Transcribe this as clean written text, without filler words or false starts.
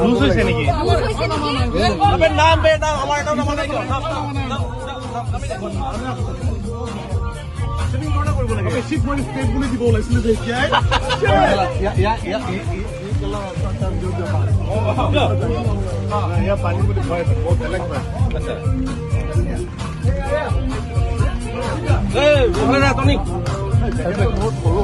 Loose হৈছে নেকি? নাম বে নাম আমাৰ নাম নামানে কিয়? বেছি পইণ্ট ষ্টেট বুলি দিব ওলাইছিলো যে এতিয়াই পানী বুলি ভয় বহুত বেলেগ পায় টনিক বহুত সৰু